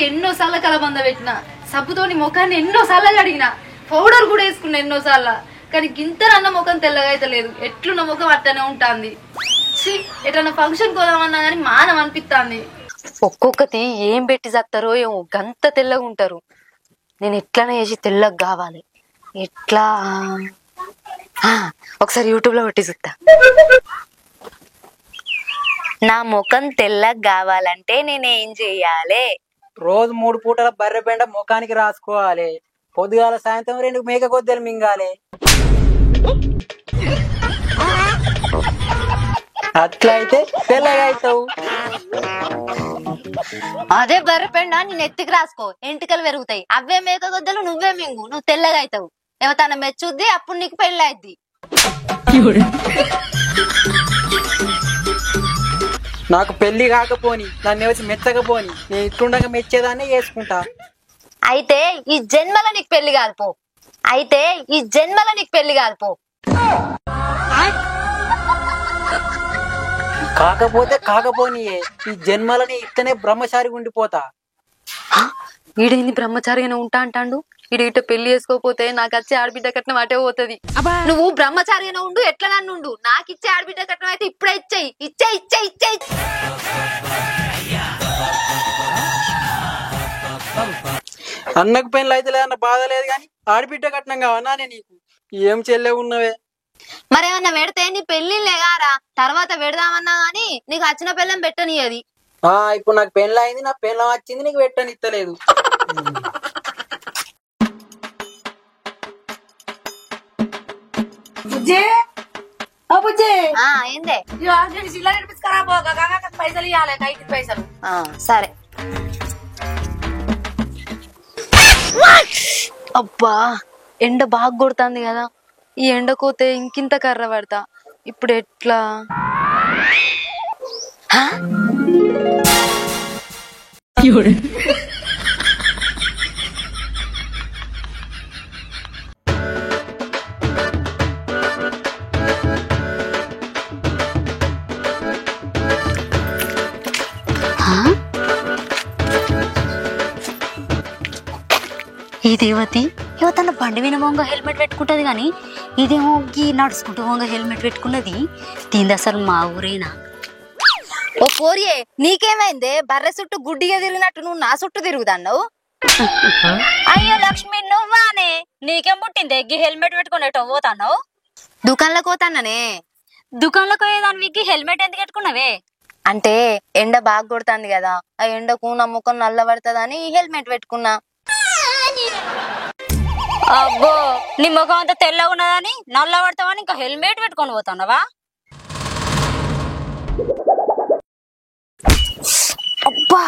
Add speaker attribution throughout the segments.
Speaker 1: ఎన్నోసార్లు కలబంద పెట్టిన, సబ్బుతోని ముఖాన్ని ఎన్నోసార్లు కడిగిన, పౌడర్ కూడా వేసుకున్నా ఎన్నోసార్లు. కానీ గింతనన్న ముఖం తెల్లగా అయితే లేదు, ఎట్లున్న ముఖం అట్టనే ఉంటుంది. ఎటన్నా ఫంక్షన్ పోదామన్నా కానీ మానం అనిపిస్తుంది.
Speaker 2: ఒక్కొక్కటి ఏం పెట్టి చేస్తారో ఏమో గంత తెల్లగా ఉంటారు. నేను ఎట్లనే చేసి తెల్లగా కావాలి. ఎట్లా ఒకసారి యూట్యూబ్ లో పెట్టి చూస్తా. నా ముఖం తెల్లగా కావాలంటే నేనేం చెయ్యాలి?
Speaker 3: రోజు 3 పూటల బర్రె పెండ ముఖానికి రాసుకోవాలి. పొద్దుగాల సాయంత్రం 2 మేక కొద్దలు మింగాలి. అట్లయితే తెల్లగా అవుతావు.
Speaker 2: అదే బర్రెపెండ నేను ఎత్తికి రాసుకో, ఎంటికలు పెరుగుతాయి. అవే మేక గొద్దలు నువ్వే మింగు, నువ్వు తెల్లగా అవుతావు. ఏమన్నా మెచ్చుద్ది, అప్పుడు నీకు పెళ్ళి అయిద్ది.
Speaker 3: నాకు పెళ్లి కాకపోని, నన్ను వచ్చి మెచ్చకపోని, నేను ఇట్లుండగా మెచ్చేదాన్ని చేసుకుంటా.
Speaker 2: అయితే ఈ జన్మలో నీకు పెళ్లి కాదు పో. అయితే ఈ జన్మలో నీకు పెళ్లి కాదు పో.
Speaker 3: కాకపోతే కాకపోనియే, ఈ జన్మలని ఇట్టనే బ్రహ్మచారి ఉండిపోతా.
Speaker 2: వీడేంది బ్రహ్మచారిగానే ఉంటా అంటాడు? వీడు ఇట పెళ్లి చేసుకోపోతే నాకు వచ్చే ఆడబిడ్డ కట్నం అటే పోతుంది. నువ్వు బ్రహ్మచారిగానే ఉండు, ఎట్లా నన్ను ఉండు. నాకు ఇచ్చే ఆడబిడ్డ కట్నం అయితే ఇప్పుడే ఇచ్చేయి. ఇచ్చే
Speaker 3: అన్నకు పెళ్ళి అయితే లేదన్న బాధ లేదు, కానీ ఆడబిడ్డ కట్నం కావన్నా నీకు ఏం చెల్లె ఉన్నవే.
Speaker 2: మరేమన్నా పెడితే నీ పెళ్లి లేగారా, తర్వాత పెడదామన్నా గాని నీకు వచ్చిన పెళ్ళం పెట్టని. అది
Speaker 3: ఇప్పుడు నాకు పెళ్ళి అయింది, నా పెళ్ళం వచ్చింది, నీకు పెట్టని ఇస్తలేదు.
Speaker 2: ఏందే
Speaker 1: పైసలు ఇవ్వాలి, కైకి పైసలు.
Speaker 2: సరే. అబ్బా ఎండ బాగా కొడుతుంది కదా, ఈ ఎండకోతే ఇంకింత కర్ర పడతా. ఇప్పుడు ఎట్లా? ఈ దేవతి యువతన్న బండి వినమోంగ హెల్మెట్ పెట్టుకుంటది గాని ఇదేమో గీ నడుచుకుంటూ పోంగ హెల్మెట్ పెట్టుకున్నది. దీని అసలు మా ఊరేనా? ఓ పోరియే, నీకేమైందే? బర్రె చుట్టూ గుడ్డిగా తిరిగినట్టు నువ్వు నా చుట్టూ తిరుగుతాన్నావు. అయ్యో లక్ష్మి, నువ్వానే? నీకేం పుట్టిందే గీ హెల్మెట్ పెట్టుకునేటో పోతాన్నావు? దుకాణంలోకి పోతాననే. దుకాణంలోకి పోయేదానికి హెల్మెట్ ఎందుకు పెట్టుకున్నావే? అంటే ఎండ బాగా కొడుతుంది కదా, ఆ ఎండకు నా ముఖం నల్ల పడుతుందని హెల్మెట్ పెట్టుకున్నా. అబ్బో, నీ ముఖం అంతా తెల్లగా ఉన్నదని నల్ల పడతావని ఇంకా హెల్మెట్ పెట్టుకొని పోతున్నావా? అబ్బా,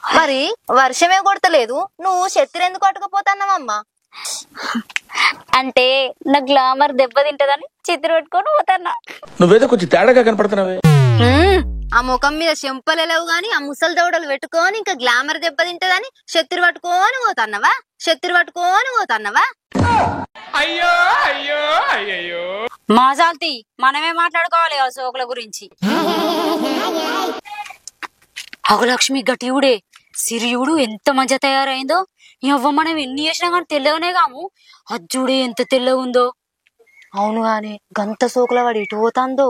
Speaker 2: మరి వర్షమే కొడతలేదు, నువ్వు శత్రు ఎందుకు కొట్టకపోతున్నావమ్మా? అంటే నా గ్లామర్ దెబ్బ తింటదని చిత్ర పెట్టుకొని పోతాన్నా.
Speaker 4: నువ్వేదో కొంచెం తేడాగా కనపడుతున్నావే.
Speaker 2: ఆ ముఖం మీద చెంపలేవు గాని ఆ ముసలి దౌడలు పెట్టుకొని ఇంకా గ్లామర్ దెబ్బ తింటదని శత్రు పట్టుకొని పోతాన్నవా?
Speaker 4: అయ్యో అయ్యో అయ్యో
Speaker 2: మాజాల్తి, మనమే మాట్లాడుకోవాలి ఆ సోకుల గురించి. అగులక్ష్మి గటియుడే సిరియుడు ఎంత మంచిగా తయారైందో. ఇవ్వ మనం ఎన్ని చేసినా కానీ తెల్లగానే కాము, అజ్జుడే ఎంత తెల్లగా ఉందో. అవును గాని గంత సోకుల వాడు ఎటు పోతాందో.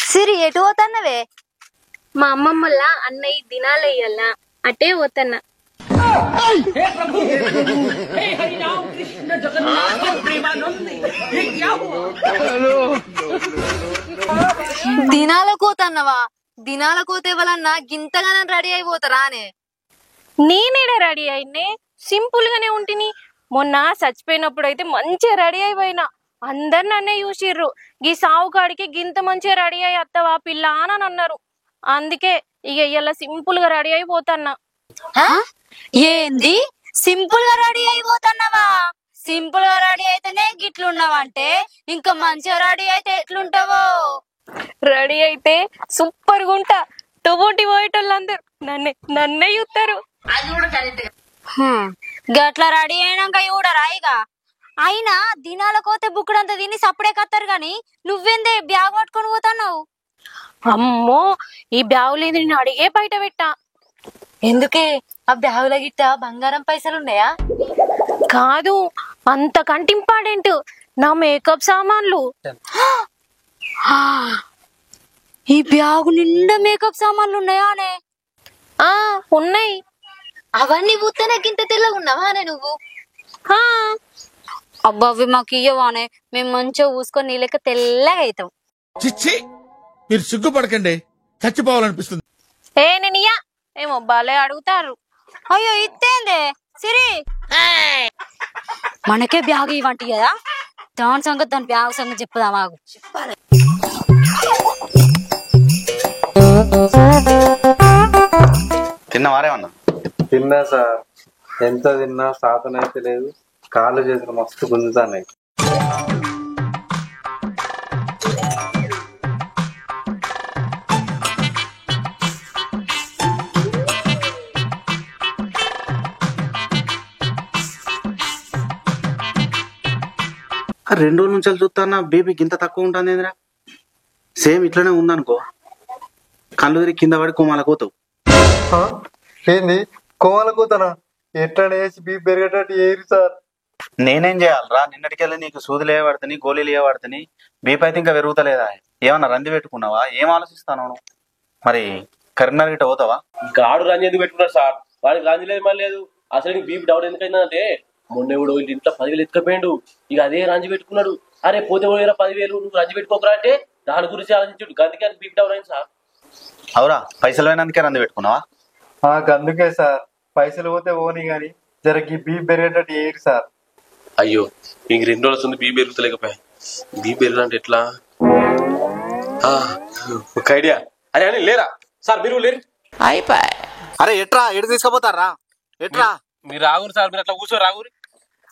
Speaker 2: సిరి ఎటు పోతాన్నవే?
Speaker 5: మా అమ్మమ్మల అన్నయ్య దినాలయ్యల్లా అటే పోతన్నా.
Speaker 2: దినాల కోతన్నవా? దినాల కోతే వలన గింతగానే రెడీ అయిపోతారా అనే?
Speaker 5: నేనేడా రెడీ అయినే, సింపుల్ గానే ఉంటిని. మొన్న చచ్చిపోయినప్పుడు అయితే మంచిగా రెడీ అయిపోయినా, అందరు నన్నే చూసిర్రు. గీ సావుకాడికి గింత మంచిగా రెడీ అయ్యి అత్తవా పిల్ల అని అన్నారు. అందుకే ఇక ఇలా సింపుల్ గా రెడీ అయిపోతాన్నా.
Speaker 2: ఏంది సింపుల్ గా రెడీ అయిపోతున్నావా? సింపుల్ గా రెడీ అయితేనే గిట్లున్నావంటే ఇంకా మంచిగా రెడీ అయితే ఎట్లుంటావో?
Speaker 5: రెడీ అయితే సూపర్ గా ఉంటా. తోబోటి పోయేటోళ్ళందరూ నన్నే చూస్తారు.
Speaker 2: గట్లా రెడీ అయినాక చూడరా ఇక? అయినా దినాల కోతే బుక్కుడంతా తిని సప్పుడే కత్తారు గాని నువ్వేందే బ్యాగ్ పట్టుకొని పోతున్నావు?
Speaker 5: అమ్మో ఈ బ్యాగులేదు నేను అడిగే బయట పెట్టా.
Speaker 2: ఎందుకే ఆ బ్యాగుల గిట్ట బంగారం పైసలు ఉన్నాయా?
Speaker 5: కాదు, అంతకంటే ఇంపార్టెంట్ నా మేకప్ సామాన్లు.
Speaker 2: ఈ బ్యాగు నిండా మేకప్ సామాన్లు ఉన్నాయానే?
Speaker 5: ఆ ఉన్నాయి.
Speaker 2: అవన్నీ పూతనే గింత తెల్లగా ఉన్నావానే నువ్వు?
Speaker 5: ఆ,
Speaker 2: అబ్బా అవి మాకు ఇయ్యవానే, మేము మంచిగా ఊసుకొని నీ లెక్క తెల్లగా అవుతాం.
Speaker 4: చిచ్చి మీరు సిగ్గుపడకండి, చచ్చిపోవాలనిపిస్తుంది.
Speaker 5: నేనియ్యా. ఏమో బాలే అడుగుతారు.
Speaker 2: అయ్యో ఇత్తేందే సిరి, మనకే బ్యాగు ఇవ్వంటి కదా, దాని సంగతి దాని బ్యాగు సంగతి చెప్పుదా మాకు.
Speaker 6: తిన్నవారేమన్నా?
Speaker 7: తిన్నా సార్, ఎంత తిన్నా సాధన అయితే లేదు, కాళ్ళు చేతులు మస్తు గుంజుతాయి.
Speaker 6: రెండు రోజుల నుంచి చూస్తానా బీపీకి ఇంత తక్కువ ఉంటుంది ఏంద్రా? సేమ్ ఇట్లనే ఉందనుకో, కళ్ళు తిరిగి కింద పడి కోమాల పోతావు.
Speaker 7: ఏంది కోమల కూతనా? ఎట్లా వేసి బీపీ పెరిగేటట్టు ఏరి సార్.
Speaker 6: నేనేం చేయాలరా? నిన్నటికెళ్ళి నీకు సూదులు ఏ పడుతుంది, గోళీలు ఏ పడుతుంది, బీపీ అయితే ఇంకా పెరుగుతలేదా? ఏమన్నా రంది పెట్టుకున్నావా? ఏం ఆలోచిస్తాను మరి? కరీంనగర్ గిట్ట పోతావా?
Speaker 8: గాడు రంజి ఎందుకు పెట్టుకున్నారు సార్? వాడికి రంజి లేదు మళ్ళీ లేదు. అసలు బీపీ డౌన్ ఎందుకైందంటే మొన్న ఎవడో ఇంట్లో 10,000 ఎత్తుకపోయాడు, ఇక అదే రంజి పెట్టుకున్నాడు. అరే పోతే 10,000 నువ్వు రంజి పెట్టుకోకరా అంటే దాని గురించి ఆలోచించుడు, అందుకే బీపీ డౌన్ అయింది సార్.
Speaker 6: అవురా, పైసలు పోయినందుకే రంది పెట్టుకున్నావా?
Speaker 7: అందుకే సార్, పైసలు పోతే పోనీ గాని జరకి బీపీ పెరిగేటట్టు ఏరి సార్.
Speaker 8: అయ్యో ఇంక 2 రోజుల ముందు బీపీ పెరుగుతలేకపోయా. బీపీ పెరగాలంటే ఎట్లా? ఒక ఐడియా. అరే అని లేరా సార్, మీరు లేరు.
Speaker 6: అయిపోయి. అరే ఎట్రా, ఎటు తీసుకుపోతారా? ఎట్రా
Speaker 8: మీరు రాగురు సార్, మీరు అట్లా కూర్చో రాగురి.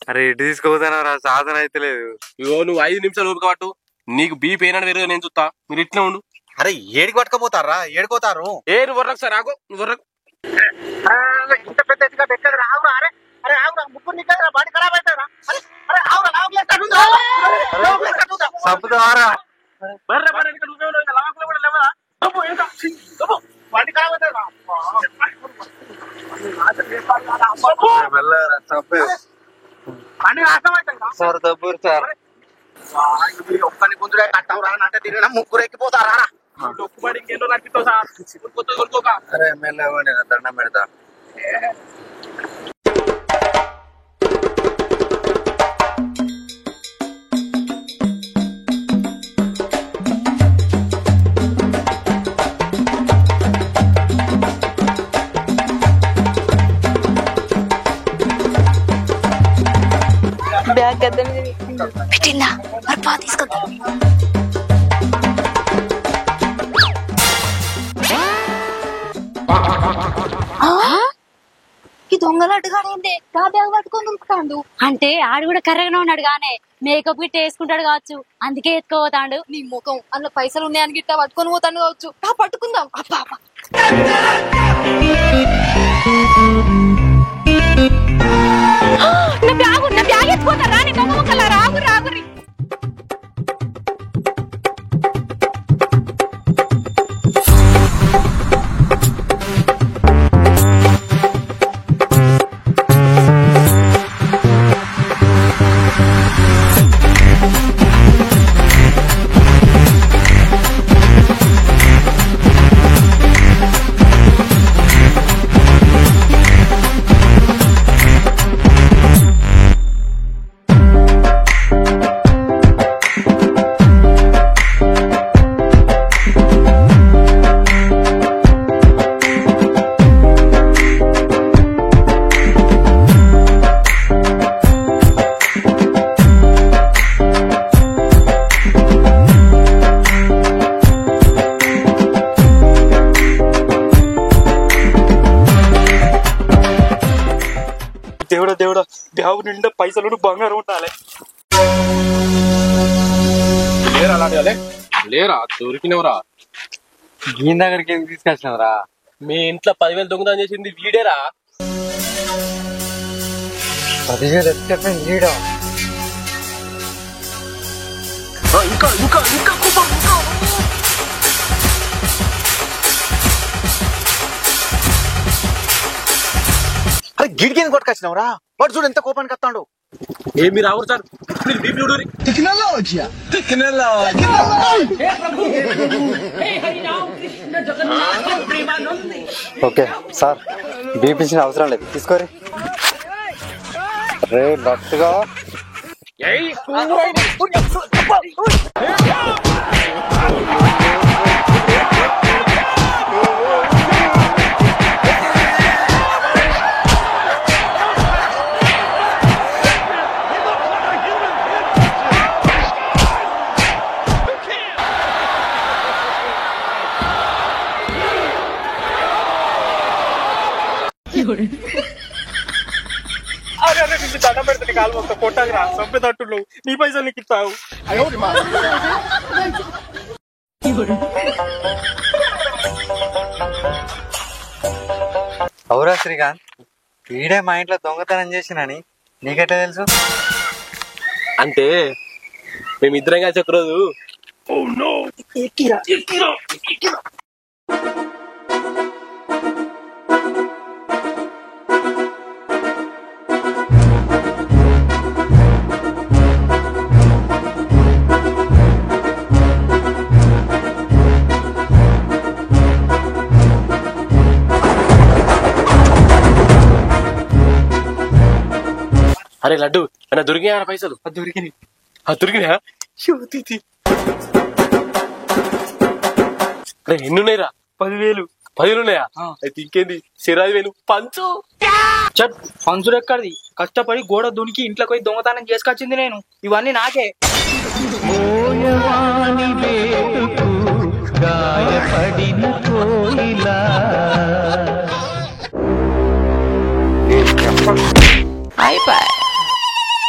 Speaker 7: అరే ఎటు తీసుకుపోతానా, సాధన అయితే లేదు.
Speaker 8: ఇగో నువ్వు 5 నిమిషాలు ఓపిక పట్టు, నీకు బీపీ ఏనాడు పెరుగు నేను చూస్తా. మీరు ఇట్లా ఉండు.
Speaker 6: అరే ఏడికి పట్టుకపోతారా? ఏడుకోతారు.
Speaker 8: నువ్వు వర్రకు సార్, రాగు నువ్వు వర్రకు.
Speaker 6: ఇంత పెద్ద ఎత్తుగా పెట్టదు రావురా. అరే అరే ఆవురా, ముగ్గురు నీకు బాడీ ఖరాబ్ అవుతారా? అరే ఆవురా,
Speaker 7: చంపుతావారా? Sir దబ్బూరు sir.
Speaker 6: ఒక్కని గుంజుడే కట్టావు రా అంటే తిరిగిన ముగ్గురు ఎక్కిపోతారా?
Speaker 7: అరే మెల్లగా దండం పెడతా.
Speaker 2: పెట్టిందా మరి పా తీసుకొద్దాం. ఈ దొంగలాటగాడేందే గా బ్యాగ్ పట్టుకొని దొరుకుతాడు అంటే? ఆడు కూడా కర్రగానే ఉన్నాడు గానే, మేకప్ గిట్ట వేసుకుంటాడు కావచ్చు, అందుకే ఎత్తుకోపోతాడు.
Speaker 1: నీ ముఖం అందులో పైసలు ఉన్నాయని గిట్ట పట్టుకొని పోతాను కావచ్చు. పట్టుకుందాం. అబ్బా అబ్బా
Speaker 5: నా బ్యాగ్ ఎత్తుకోతారా? నీ దొంగ ముక్కలా రాగు రాగురి.
Speaker 3: దేవుడా దేవుడా, బ్యాగు నిండా పైసలు బంగారం ఉండాలి.
Speaker 8: లేరా అలాంటి లేరా? దొరికినవరా?
Speaker 7: దీని దగ్గరికి ఎందుకు తీసుకొచ్చినవరా?
Speaker 8: మీ ఇంట్లో 10,000 దొంగతనం చేసింది వీడేరా?
Speaker 7: 10,000 ఎత్తుకెళ్ళింది వీడా?
Speaker 6: ఇంకా ఇంకా ఇంకా గిడికి కొట్టుకొచ్చినావు రా. వాడు చూడు ఎంత కోపానికి వస్తాడు.
Speaker 8: ఏం మీరు రావు సార్, మీరు బీపీ చూడరి.
Speaker 7: ఓకే సార్, బీపించిన అవసరం లేదు, తీసుకోరి. రే గట్టిగా.
Speaker 3: దండం పెడితే కాలు మొత్తం కొట్టాదిరా, చంపేటట్టు నీ పైసలు నీకు ఇస్తావు.
Speaker 7: అవురా శ్రీకాంత్, వీడే మా ఇంట్లో దొంగతనం చేసినని నీకెట్లా తెలుసు?
Speaker 8: అంటే మేమిద్దరం కలిసి ఒక రోజు అరే లడ్డు అన్న దొరికినా పైసలు? దొరికినా? అరే ఎన్నున్నాయిరా?
Speaker 3: 10,000.
Speaker 8: 10,000 ఉన్నాయా? అయితే ఇంకేంది, 5,000 పంచు.
Speaker 3: పంచుడు ఎక్కడిది? కష్టపడి గోడ దునికి ఇంట్లోకి పోయి దొంగతనం చేసుకొచ్చింది నేను. ఇవన్నీ నాకే.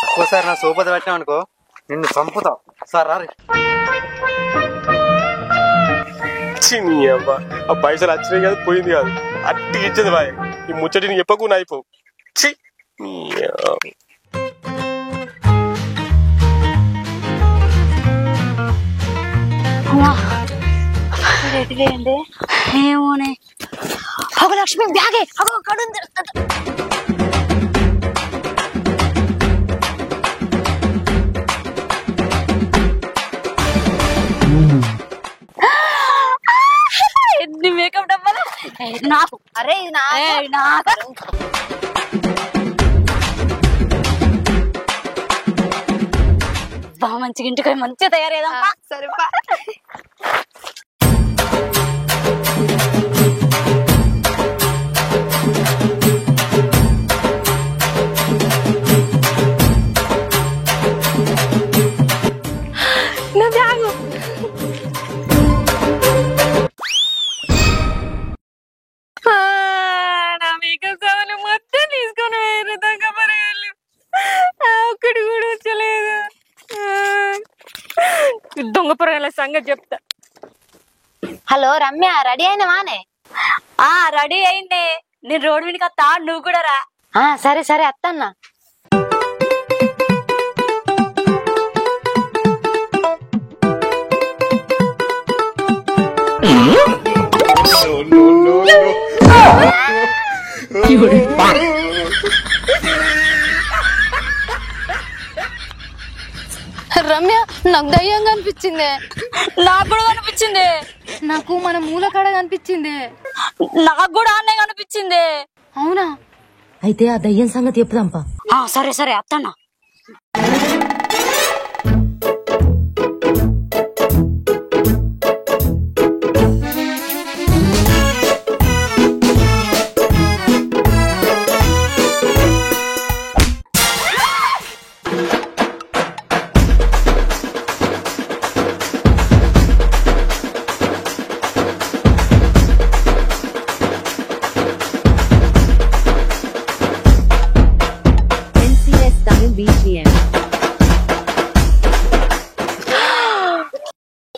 Speaker 7: ఒక్కోసారి నా సోపతి పెట్టినావు అనుకో, నిన్ను చంపుతా. సార్ రారి.
Speaker 8: ఆ పైసలు వచ్చినాయి కాదు, పోయింది కాదు, అట్టి ఇచ్చేది బాయ్. ఈ ముచ్చటి నీకు చెప్పకు నా అయిపోవు.
Speaker 2: ఏమోనే. లక్ష్మి బ్యాగే కడుంది. ఎన్ని మేకప్ డబ్బాలు నాకు? అరే ఇది నాకు. బాగా మంచిగా ఇంటికి మంచిగా తయారయ్యేదమ్మా. సరేపా.
Speaker 5: నా బ్యాగు నా మేకప్ సామాన్లు మొత్తం తీసుకొని వేరు దొంగ పరగాళ్ళు. ఒక్కటి కూడా వచ్చలేదు. దొంగ పరగాల సంగతి చెప్తా.
Speaker 2: హలో రమ్య, రెడీ అయినవానే? రెడీ అయిందే. నేను రోడ్డు మీదకి వస్తా, నువ్వు కూడా రా. సరే సరే అత్తన్నా.
Speaker 1: రమ్య, నాకు దయ్యంగా అనిపించిందే.
Speaker 2: నాకు కూడా కనిపించింది.
Speaker 1: నాకు మన మూలకాడ కనిపించింది.
Speaker 2: నాకు కూడా అన్నే కనిపించింది.
Speaker 1: అవునా?
Speaker 9: అయితే ఆ దయ్యం సంగతి చెప్పుదాంపా.
Speaker 2: సరే సరే అత్తన్నా.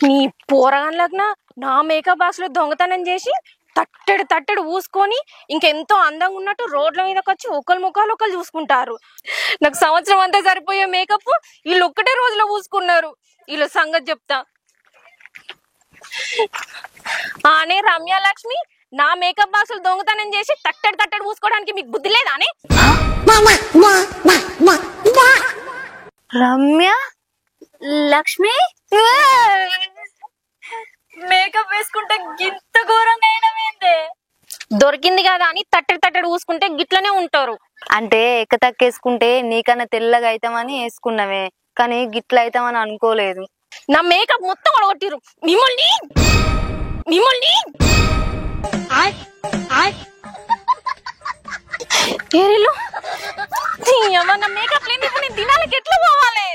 Speaker 5: నీ పోరగాన్లగ్న నా మేకప్ బాక్స్ లో దొంగతనం చేసి తట్టెడు ఊసుకొని ఇంకెంతో అందంగా ఉన్నట్టు రోడ్ల మీదకి వచ్చి ఒకరి ముఖాలు ఒకరు చూసుకుంటారు. నాకు సంవత్సరం అంతా సరిపోయే మేకప్ వీళ్ళు ఒక్కటే రోజులో ఊసుకున్నారు. వీళ్ళ సంగతి చెప్తా. అనే రమ్య లక్ష్మి, నా మేకప్ బాక్సులు దొంగతనం చేసి తట్టడి పూసుకోవడానికి మీకు బుద్ధి లేదా అని?
Speaker 2: రమ్య లక్ష్మి మేకప్ వేసుకుంటే గింత ఘోరంగా అయినవేందే?
Speaker 5: దొరికింది కదా అని తట్టడి పూసుకుంటే గిట్లనే ఉంటారు.
Speaker 2: అంటే ఎక్కతక్కేసుకుంటే నీకన్నా తెల్లగా అయితామని వేసుకున్నావే, కానీ గిట్ల అయితామని అనుకోలేదు.
Speaker 5: నా మేకప్ మొత్తం ఒడగొట్టిరు. మిమ్మల్ని ఏరిలు నా మేకప్ లేని ఇప్పుడు నేను దినాలకి ఎట్లా పోవాలి?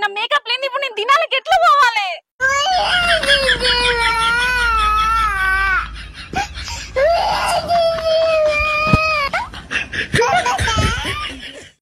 Speaker 5: నా మేకప్ లేని ఇప్పుడు నేను దినాలకి ఎట్లా పోవాలి?